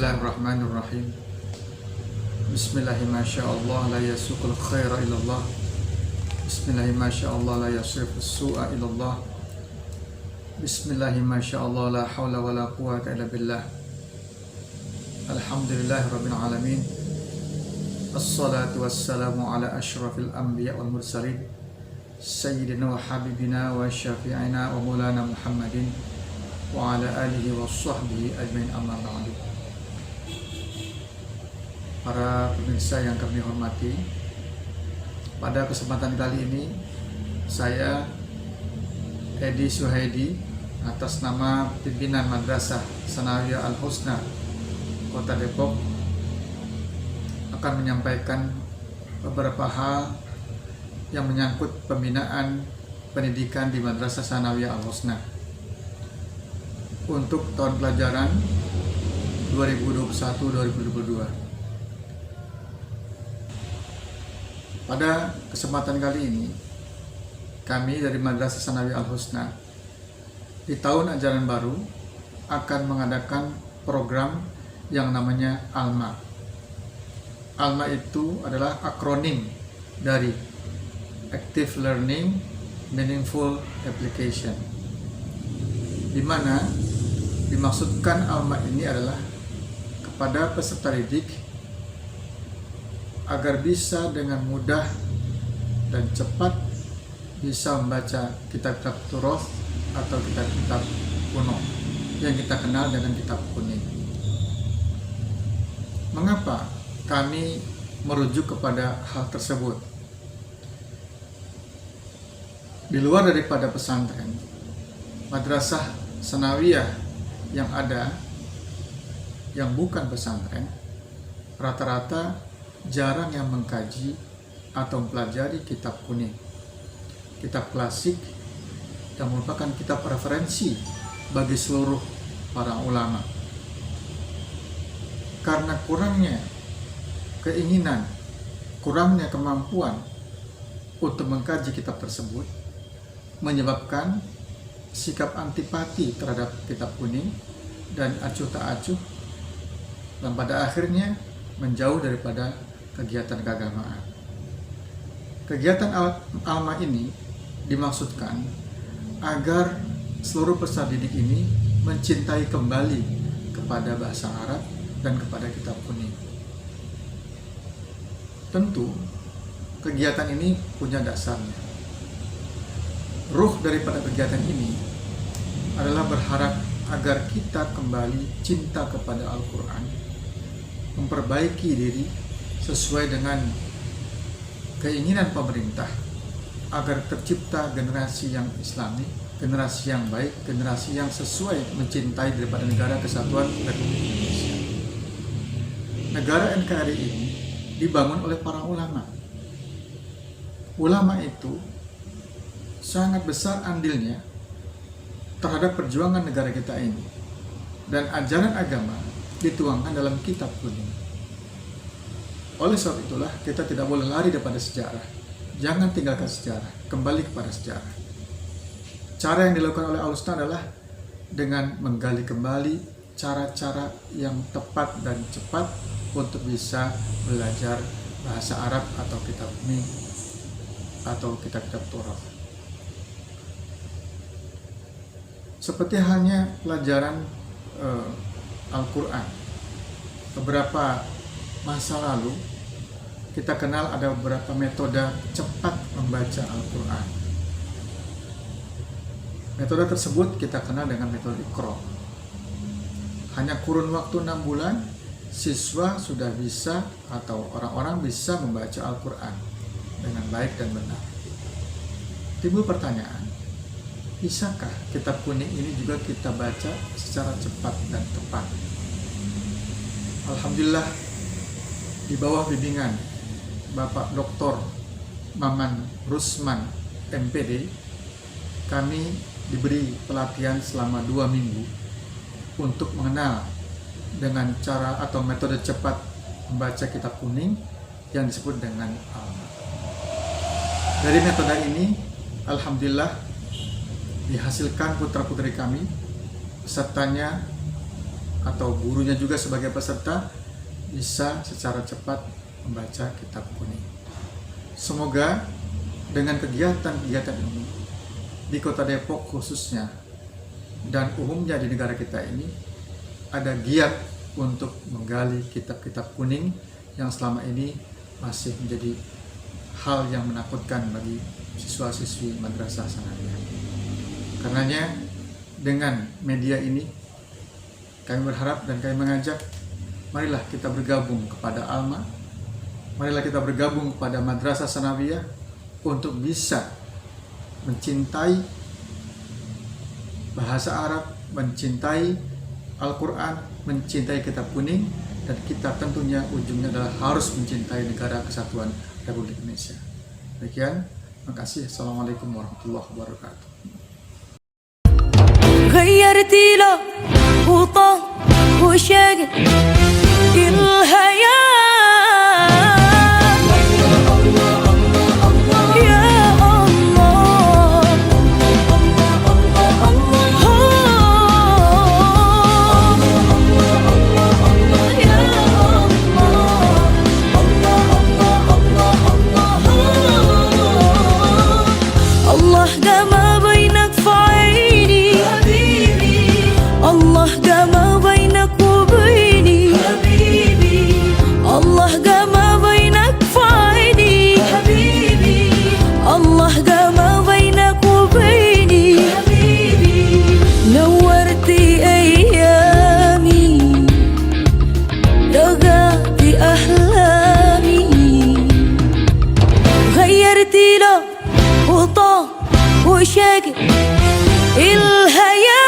Bismillahirrahmanirrahim. Bismillahirrahmanirrahim. La yasuqul khaira illallah. Bismillahirrahmanirrahim. La yasrifus su'a illallah. Bismillahirrahmanirrahim. La hawla wa la quwwata illa billah. Alhamdulillahi rabbil alamin. Assalatu wassalamu ala ashrafil anbiya wal mursalin Sayyidina wa habibina wa syafi'ina wa maulana Muhammadin wa ala alihi wa sahbihi ajmain, amma ba'du. Para pemirsa yang kami hormati, pada kesempatan kali ini saya Edi Suhaidi atas nama pimpinan Madrasah Sanawiyah Al-Husna Kota Depok akan menyampaikan beberapa hal yang menyangkut pembinaan pendidikan di Madrasah Sanawiyah Al-Husna untuk tahun pelajaran 2021-2022. Pada kesempatan kali ini, kami dari Madrasah Sanawiyah Al-Husna di tahun ajaran baru akan mengadakan program yang namanya ALMA. ALMA itu adalah akronim dari Active Learning Meaningful Application, di mana dimaksudkan ALMA ini adalah kepada peserta didik agar bisa dengan mudah dan cepat bisa membaca kitab-kitab Turoth atau kitab-kitab kuno yang kita kenal dengan kitab kuning. Mengapa kami merujuk kepada hal tersebut? Di luar daripada pesantren, madrasah sanawiyah yang ada yang bukan pesantren rata-rata jarang yang mengkaji atau mempelajari kitab kuning, kitab klasik yang merupakan kitab referensi bagi seluruh para ulama. Karena kurangnya keinginan, kurangnya kemampuan untuk mengkaji kitab tersebut menyebabkan sikap antipati terhadap kitab kuning dan acuh tak acuh, dan pada akhirnya menjauh daripada kegiatan keagamaan. Kegiatan ALMA ini dimaksudkan agar seluruh peserta didik ini mencintai kembali kepada bahasa Arab dan kepada kitab kuning. Tentu kegiatan ini punya dasarnya. Ruh daripada kegiatan ini adalah berharap agar kita kembali cinta kepada Al-Quran, memperbaiki diri sesuai dengan keinginan pemerintah agar tercipta generasi yang islami, generasi yang baik, generasi yang sesuai mencintai daripada negara kesatuan Republik Indonesia. Negara NKRI ini dibangun oleh para ulama. Ulama itu sangat besar andilnya terhadap perjuangan negara kita ini, dan ajaran agama dituangkan dalam kitab kuning. Oleh sebab itulah kita tidak boleh lari daripada sejarah. Jangan tinggalkan sejarah, kembali kepada sejarah. Cara yang dilakukan oleh Al-Husna adalah dengan menggali kembali cara-cara yang tepat dan cepat untuk bisa belajar bahasa Arab atau kitab kuning atau kitab-kitab Torah. Seperti halnya pelajaran Al-Quran, beberapa masa lalu kita kenal ada beberapa metode cepat membaca Al-Quran. Metode tersebut kita kenal dengan metode Iqra. Hanya kurun waktu 6 bulan, siswa sudah bisa atau orang-orang bisa membaca Al-Quran dengan baik dan benar. Timbul pertanyaan, bisakah kitab kuning ini juga kita baca secara cepat dan tepat? Alhamdulillah, di bawah bimbingan Bapak Dr. Maman Rusman MPD, kami diberi pelatihan selama 2 minggu untuk mengenal dengan cara atau metode cepat membaca kitab kuning yang disebut dengan ALMA. Dari metode ini, alhamdulillah, dihasilkan putra-putri kami, pesertanya atau gurunya juga sebagai peserta bisa secara cepat membaca kitab kuning. Semoga dengan kegiatan-kegiatan ini di Kota Depok khususnya dan umumnya di negara kita ini ada giat untuk menggali kitab-kitab kuning yang selama ini masih menjadi hal yang menakutkan bagi siswa-siswi Madrasah Sanawiyah. Karenanya dengan media ini kami berharap dan kami mengajak, marilah kita bergabung kepada Alma, marilah kita bergabung kepada Madrasah Sanawiyah untuk bisa mencintai bahasa Arab, mencintai Al-Quran, mencintai kitab kuning, dan kita tentunya ujungnya adalah harus mencintai negara kesatuan Republik Indonesia. Demikian, terima kasih. Assalamualaikum warahmatullahi wabarakatuh. غيرتي له وطن وشاق الحياة وشاق الحياة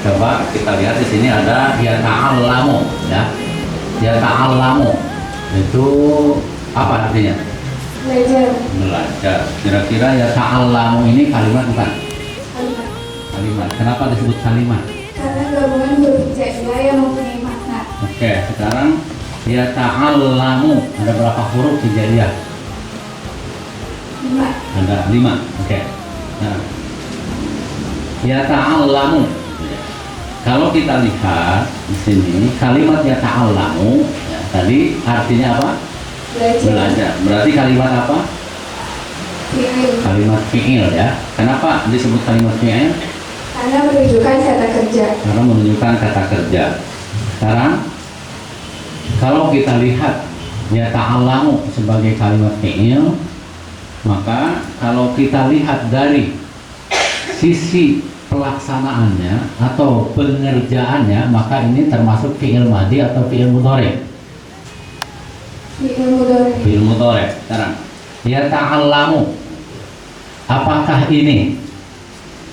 Coba kita lihat di sini ada yata'allamu, ya. Yata'allamu itu apa artinya? Belajar. Belajar. Kira-kira yata'allamu ini kalimat bukan? Kalimat. Kalimat. Kenapa disebut kalimat? Karena gabungan huruf hijaiyah yang mempunyai makna. Oke, sekarang yata'allamu ada berapa huruf hijaiyah? 5. Ada 5. Oke. Nah, yata'allamu. Kalau kita lihat di sini kalimat yata'allamu, ya, tadi artinya apa? Belajar. Berarti kalimat apa? Fi'il. Kalimat fi'il, ya. Kenapa disebut kalimat fi'il? Karena menunjukkan kata kerja. Karena menunjukkan kata kerja. Sekarang kalau kita lihat yata'allamu sebagai kalimat fi'il, maka kalau kita lihat dari sisi pelaksanaannya atau pengerjaannya, maka ini termasuk fi'il madhi atau fi'il mudhari. Fi'il mudhari. Fi'il mudhari. Sekarang yata'allamu, apakah ini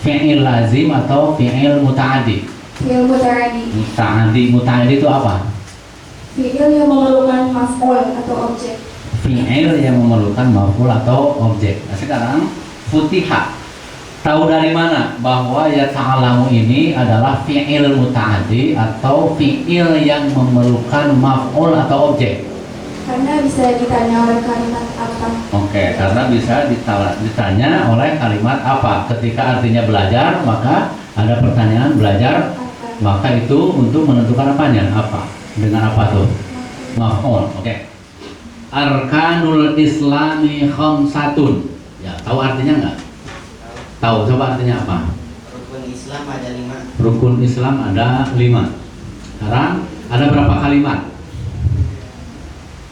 fi'il lazim atau fi'il muta'addi? Fi'il muta'addi. Muta'addi itu apa? Fi'il yang memerlukan maf'ul atau objek. Fi'il yang memerlukan maf'ul atau objek. Nah, sekarang futihah, tahu dari mana bahwa yata'allamu ini adalah fi'il muta'addi atau fi'il yang memerlukan maf'ul atau objek? Karena bisa ditanya oleh kalimat apa. Oke, karena bisa ditanya oleh kalimat apa. Ketika artinya belajar, maka ada pertanyaan belajar, Apa. maka itu untuk menentukan apanya? Apa? Dengan apa tuh? Maf'ul. Oke. Arkanul Islami khamsatun. Ya, tahu artinya nggak? Tahu, coba artinya apa? Rukun Islam ada 5. Rukun Islam ada 5. Sekarang ada berapa kalimat?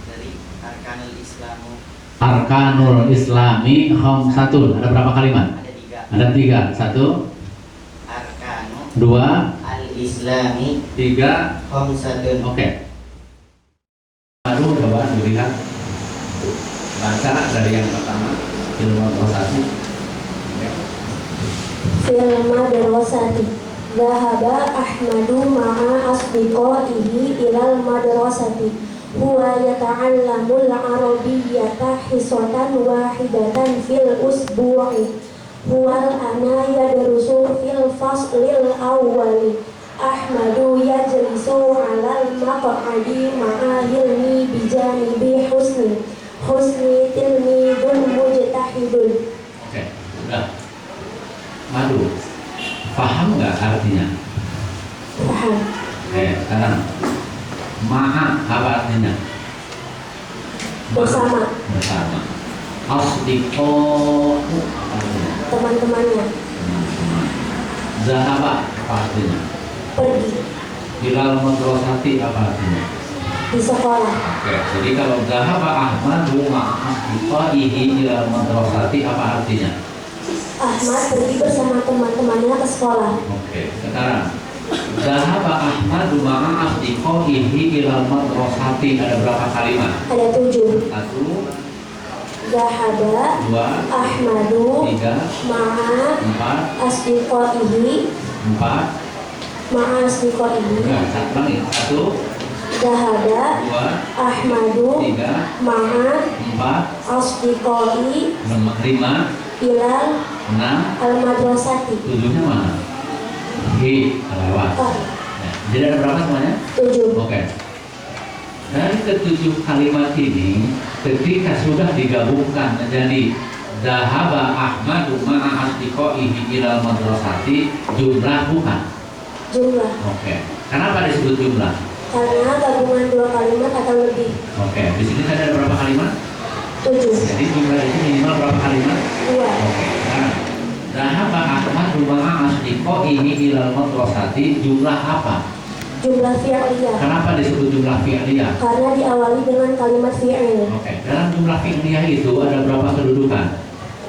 Dari Arkanul Islamu Arkanul Islami khamsatun. Ada berapa kalimat? ada 3. Ada 3. 1, Arkanu 2, al-Islami 3. khamsatun. Oke. Aduh, coba dilihat. Baca dari yang pertama. Ilmu prasasti. Fil madrasati Dhahaba Ahmadu ma'a asdiqaihi ilal madrasati huwa yata'allamul arabiyyata hisatan wahidatan fil usbu'i huwal ana yadrusu fil faslil awwali Ahmadu yajlisu alal maq'adi ma'a hilmi bijanibi husni tilmidun mujtahidun. Oke, udah. Madu. Paham nggak artinya? Paham. Oke, sekarang maha apa artinya? Bersama. Bersama. Asdiqo apa artinya? Teman-temannya Teman-teman. Zahaba apa artinya? pergi Ilal madrasati apa artinya? di sekolah. Oke, jadi kalau zahaba Ahmadu ma'a asdiqaihi ilal madrasati apa artinya? Ahmad pergi bersama teman-temannya ke sekolah. Oke, sekarang zahaba Ahmadu ma'a asdiqaihi ilal madrasati ada berapa kalimat? Ada 7. 1, Zahaba 2, Ahmadu 3, ma'a 4, asdiqaihi 4. ma'a asdiqaihi. Enggak, satu lagi. 1, Zahaba 2, Ahmadu 3, ma'a 4, asdiqaihi 5, ilal 6, al-madrasati. 7-nya mana? Lewat. Oh, Ya, jadi ada berapa semuanya? 7. Oke. Dari ke-7 kalimat ini, ketika sudah digabungkan menjadi Zahaba Ahmadu ma'a asdiqaihi ilal madrasati, jumlah bukan? Jumlah. Oke. Kenapa disebut jumlah? Karena gabungan 2 kalimat atau lebih. Oke. Di sini tadi ada berapa kalimat? 7. Jadi jumlah itu minimal berapa kalimat? 2. Oke. Nah, Zahaba Ahmadu ma'a asdiqaihi ilal madrasati, jumlah apa? Jumlah fi'liyah. Kenapa disebut jumlah fi'liyah? Karena diawali dengan kalimat fi'il. Oke. Dalam jumlah fi'liyah itu ada berapa kedudukan?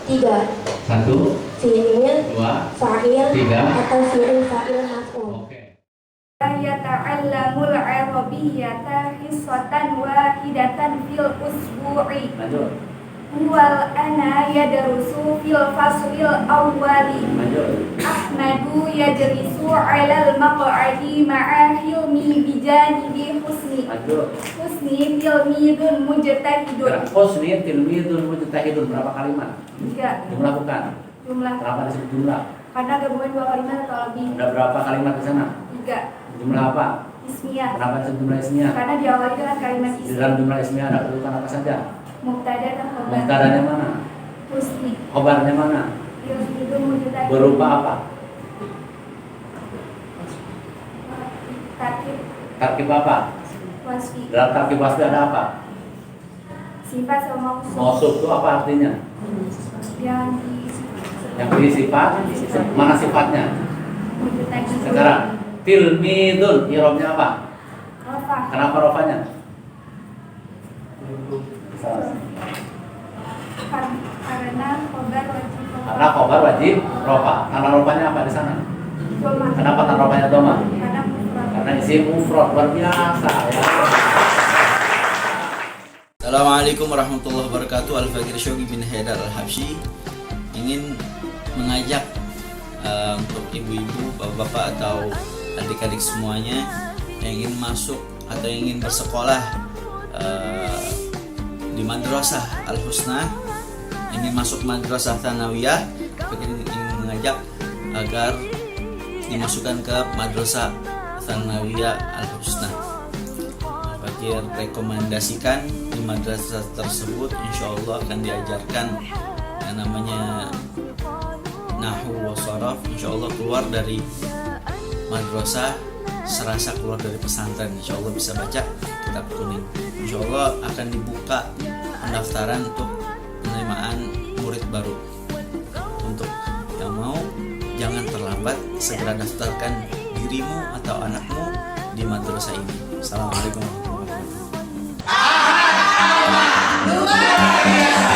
3. 1, Fi'il, 2, fa'il, 3. atau fi'il fa'il maf'ul. Oke. Yata'allamul arabiyyata hissatan wahidatan fil usbu'i Lanjut. wal ana yadrusu fil faslil awwali Lanjut. Ahmadu yajlisu 'alal maq'adi ma'a hilmi bijanibi husni tilmidun mujtahidun. Husni tilmidun mujtahidun berapa kalimat? 3. Jumlah bukan. Jumlah Kenapa disebut jumlah? karena gabungan 2 kalimat atau lebih. Ada berapa kalimat di sana? 3. Jumlah apa? Ismiyah Kenapa disebut jumlah ismiyah? karena diawali dengan kalimat Di ismi. dalam jumlah ismiyah ada kedudukan apa saja? Mubtada dan khabar. Mubtadanya mana? Husni Khobarnya mana? tilmidun mujtahidun. Berupa apa? Tarkib Tarkib apa? wasfi. Dalam tarkib wasfi ada apa? Sifat sama mausuf Mausuf itu apa artinya? yang di Yang beri sifat, mana sifatnya? mujtahidun. Sekarang tilmidun, irobnya apa? Rafa Kenapa rofanya? karena khobar wajib Karena khobar wajib rofa. Karena rofanya apa di sana? doma. Kenapa kan rofanya doma? Karena mufrad. Karena isi mufrad, luar biasa ya. Assalamualaikum warahmatullahi wabarakatuh. Al-Fakir Shogi bin Haidar Al-Habsyi ingin mengajak untuk ibu-ibu, bapak-bapak atau adik-adik semuanya yang ingin masuk atau yang ingin bersekolah di Madrasah Al-Husna, ingin masuk Madrasah Tsanawiyah, ingin mengajak agar dimasukkan ke Madrasah Tsanawiyah Al-Husna. Fakir rekomendasikan di madrasah tersebut insya Allah akan diajarkan yang namanya Nahwu wa Sharaf. Insya Allah keluar dari madrasah serasa keluar dari pesantren. Insya Allah bisa baca kitab kuning. Insya Allah akan dibuka pendaftaran untuk penerimaan murid baru. Untuk yang mau jangan terlambat, segera daftarkan dirimu atau anakmu di madrasah ini. Assalamualaikum warahmatullahi wabarakatuh.